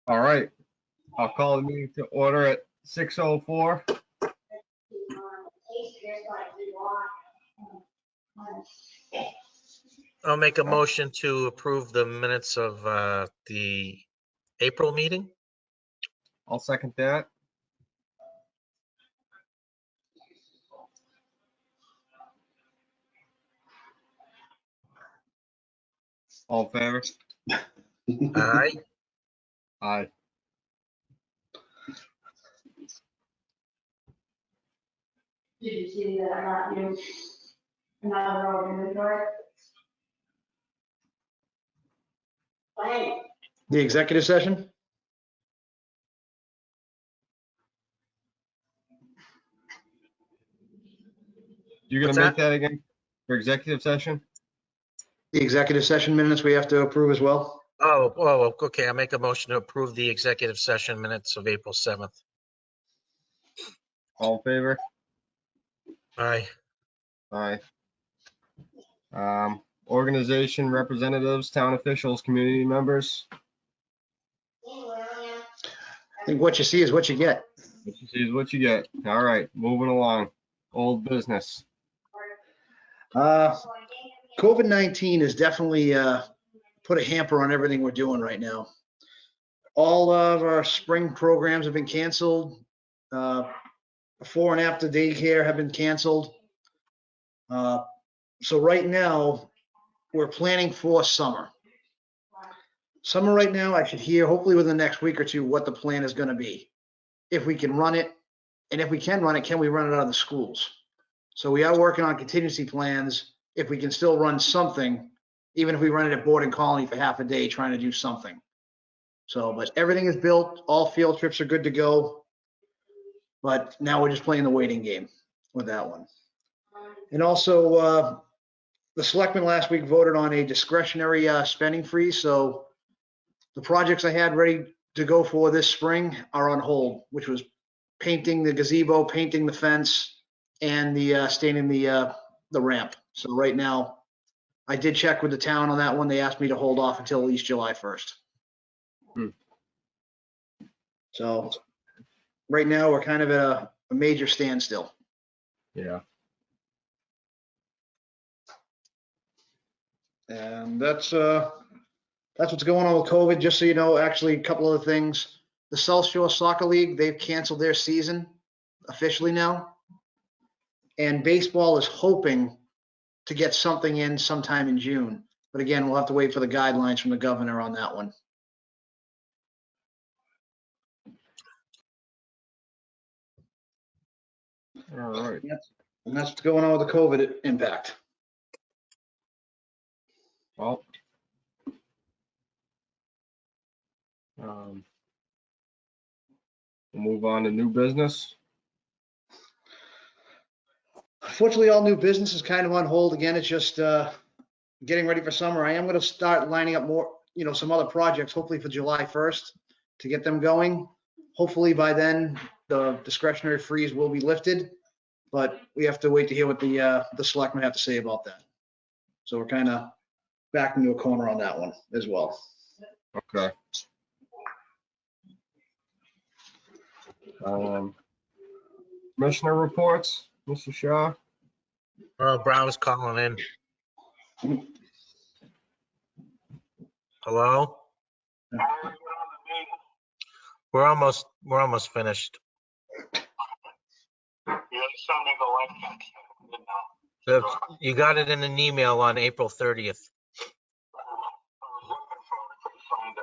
All right, I'll call the meeting to order at 6:04. I'll make a motion to approve the minutes of the April meeting. I'll second that. All in favor? Aye. Aye. Did you see that I'm not doing another road inventory? Fine. The executive session? You're gonna What's make that? that again for executive session? The executive session minutes we have to approve as well? Oh, okay. I'll make a motion to approve the executive session minutes of April 7th. All in favor? Aye. Aye. Organization representatives, town officials, community members. I think what you see is what you get. What you see is what you get. All right, moving along. Old business. COVID-19 has definitely put a hamper on everything we're doing right now. All of our spring programs have been canceled. Before and after daycare have been canceled. So right now, we're planning for summer. Summer right now, I should hear hopefully within the next week or two what the plan is going to be. If we can run it, and if we can run it, can we run it out of the schools? So we are working on contingency plans. If we can still run something, even if we run it at boarding colony for half a day, trying to do something. So, but everything is built. All field trips are good to go. But now we're just playing the waiting game with that one. And also, the selectmen last week voted on a discretionary spending freeze. So the projects I had ready to go for this spring are on hold, which was painting the gazebo, painting the fence, and the staining the ramp. So right now, I did check with the town on that one. They asked me to hold off until at least July 1st. So right now, we're kind of at a major standstill. Yeah. And that's what's going on with COVID. Just so you know, actually, a couple other things. The South Shore Soccer League, they've canceled their season officially now. And baseball is hoping to get something in sometime in June. But again, we'll have to wait for the guidelines from the governor on that one. All right. And that's what's going on with the COVID impact. Well, we'll move on to new business. Unfortunately, all new business is kind of on hold. Again, it's just getting ready for summer. I am going to start lining up more, some other projects, hopefully for July 1st to get them going. Hopefully by then, the discretionary freeze will be lifted, but we have to wait to hear what the selectmen have to say about that. So we're kind of back into a corner on that one as well. Okay. Commissioner reports, Mr. Shaw. Oh, Brown's calling in. Hello? We're almost finished. You got it in an email on April 30th.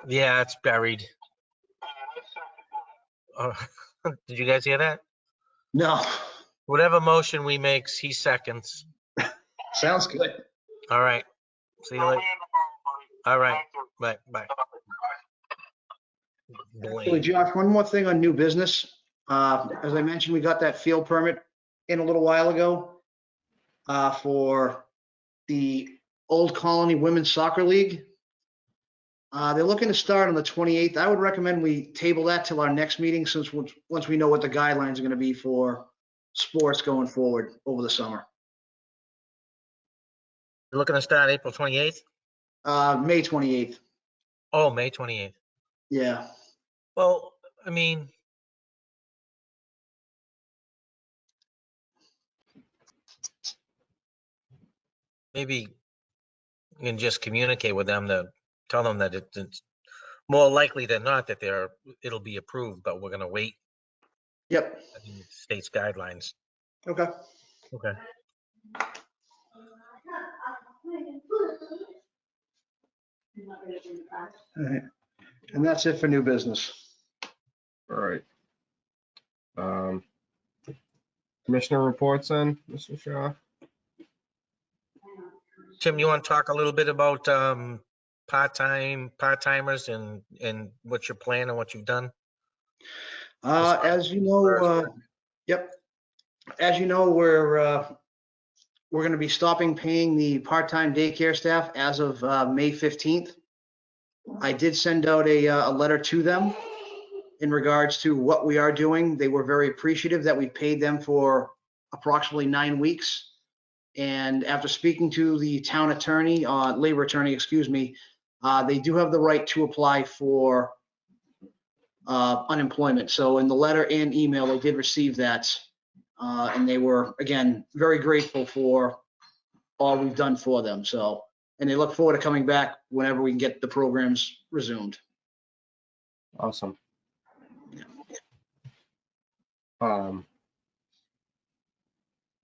Yeah, it's buried. Did you guys hear that? No. Whatever motion we make, he seconds. Sounds good. All right. See you later. All right. Bye. Actually, Josh, one more thing on new business. As I mentioned, we got that field permit in a little while ago for the Old Colony Women's Soccer League. They're looking to start on the 28th. I would recommend we table that till our next meeting, since once we know what the guidelines are going to be for sports going forward over the summer. You're looking to start April 28th? May 28th. Oh, May 28th. Yeah. Well, I mean, maybe you can just communicate with them to tell them that it's more likely than not that it'll be approved, but we're gonna wait. Yep. I mean, it states guidelines. Okay. Okay. All right. And that's it for new business. All right. Commissioner reports then, Mr. Shaw? Tim, you want to talk a little bit about part-timers and what's your plan and what you've done? As you know, yep. As you know, we're going to be stopping paying the part-time daycare staff as of May 15th. I did send out a letter to them in regards to what we are doing. They were very appreciative that we paid them for approximately 9 weeks. And after speaking to the town attorney, labor attorney, excuse me, they do have the right to apply for unemployment. So in the letter and email, they did receive that. And they were, again, very grateful for all we've done for them. So, and they look forward to coming back whenever we can get the programs resumed. Awesome.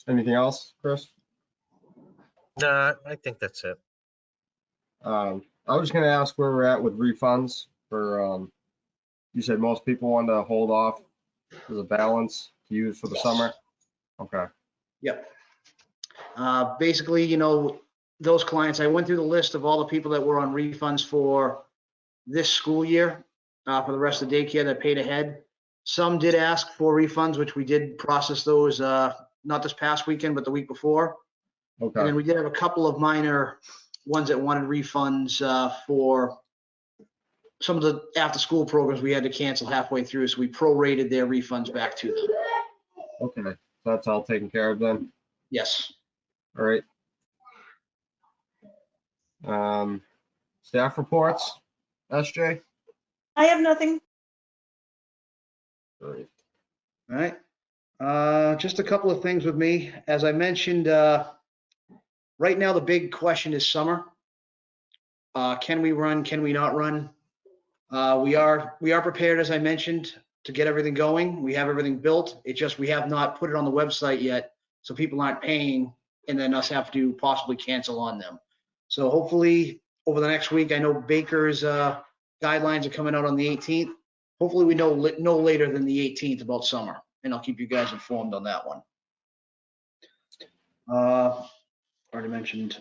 Anything else, Chris? No, I think that's it. I was gonna ask where we're at with refunds for, you said most people want to hold off as a balance to use for the summer? Okay, Yep. Basically, you know, those clients, I went through the list of all the people that were on refunds for this school year, for the rest of the daycare that paid ahead. Some did ask for refunds, which we did process those, not this past weekend, but the week before. And okay, then we did have a couple of minor ones that wanted refunds for some of the after-school programs we had to cancel halfway through, so we prorated their refunds back to them. okay. So that's all taken care of then? Yes. All right. Staff reports, SJ? I have nothing. All right. All right. Just a couple of things with me. As I mentioned, right now the big question is summer. Can we run? Can we not run? We are prepared, as I mentioned, to get everything going. We have everything built. It's just we have not put it on the website yet, so people aren't paying and then us have to possibly cancel on them. So hopefully over the next week, I know Baker's guidelines are coming out on the 18th. Hopefully we know no later than the 18th about summer, and I'll keep you guys informed on that one. Already mentioned.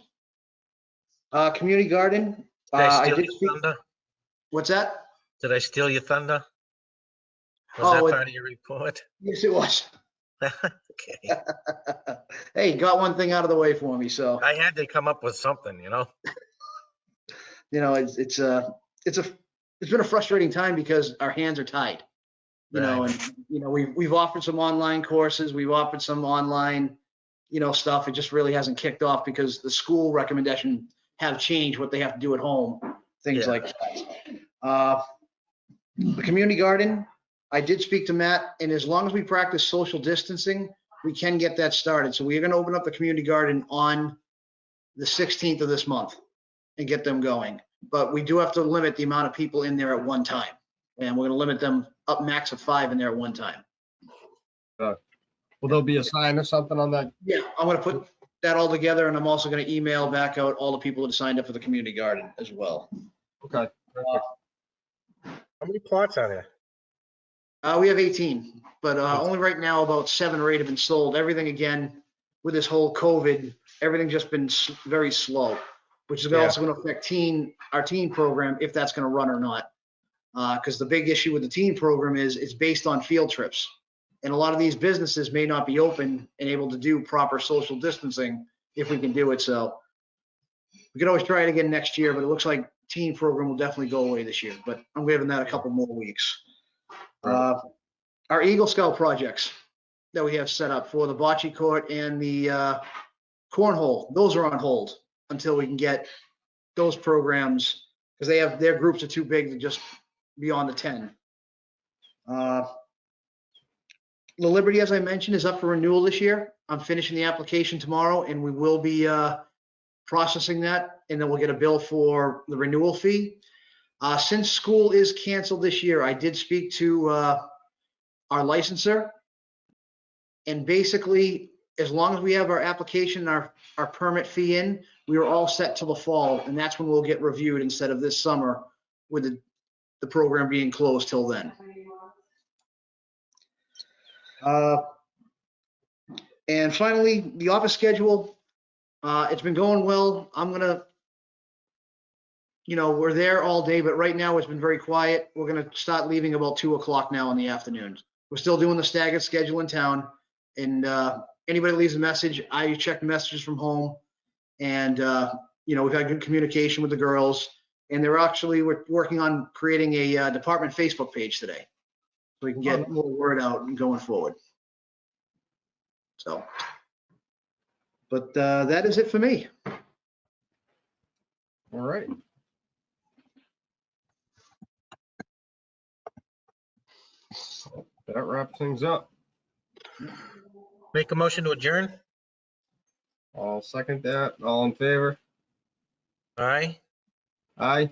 Community garden. Did I I steal did your speak. thunder? What's that? Did I steal your thunder? Was Oh, that part of your report? yes, it was. Okay. Hey, got one thing out of the way for me, so I had to come up with something, you know? you know it's been a frustrating time because our hands are tied. You know, Right. and you know we've offered some online courses, we've offered some online, you know, stuff. It just really hasn't kicked off because the school recommendation have changed what they have to do at home, things Yeah. like that. The community garden, I did speak to Matt, and as long as we practice social distancing, we can get that started. So we're going to open up the community garden on the 16th of this month and get them going. But we do have to limit the amount of people in there at one time. And we're going to limit them up max of 5 in there at one time. Will there be a sign or something on that? Yeah, I'm going to put that all together, and I'm also going to email back out all the people that signed up for the community garden as well. Okay, perfect. How many plots are there? We have 18, but only right now about 7 or 8 have been sold. Everything, again, with this whole COVID, everything's just been very slow, which is also going to affect our teen program, if that's going to run or not. Because the big issue with the teen program is it's based on field trips. And a lot of these businesses may not be open and able to do proper social distancing if we can do it. So we could always try it again next year, but it looks like teen program will definitely go away this year. But I'm giving that a couple more weeks. Right. Our Eagle Scout projects that we have set up for the bocce court and the cornhole, those are on hold until we can get those programs, because their groups are too big to just be on the 10. La Liberty, as I mentioned, is up for renewal this year. I'm finishing the application tomorrow, and we will be processing that, and then we'll get a bill for the renewal fee. Since school is canceled this year, I did speak to our licensor, and basically, as long as we have our application, our permit fee in, we are all set till the fall, and that's when we'll get reviewed instead of this summer with the program being closed till then. And finally, the office schedule, it's been going well. We're there all day, but right now it's been very quiet. We're gonna start leaving about 2 o'clock now in the afternoons. We're still doing the staggered schedule in town, and anybody leaves a message, I check messages from home, and we've had good communication with the girls, and we're working on creating a department Facebook page today, so we can get more word out and going forward. So, but that is it for me. All right. That wraps things up. Make a motion to adjourn? I'll second that. All in favor? Aye. Aye.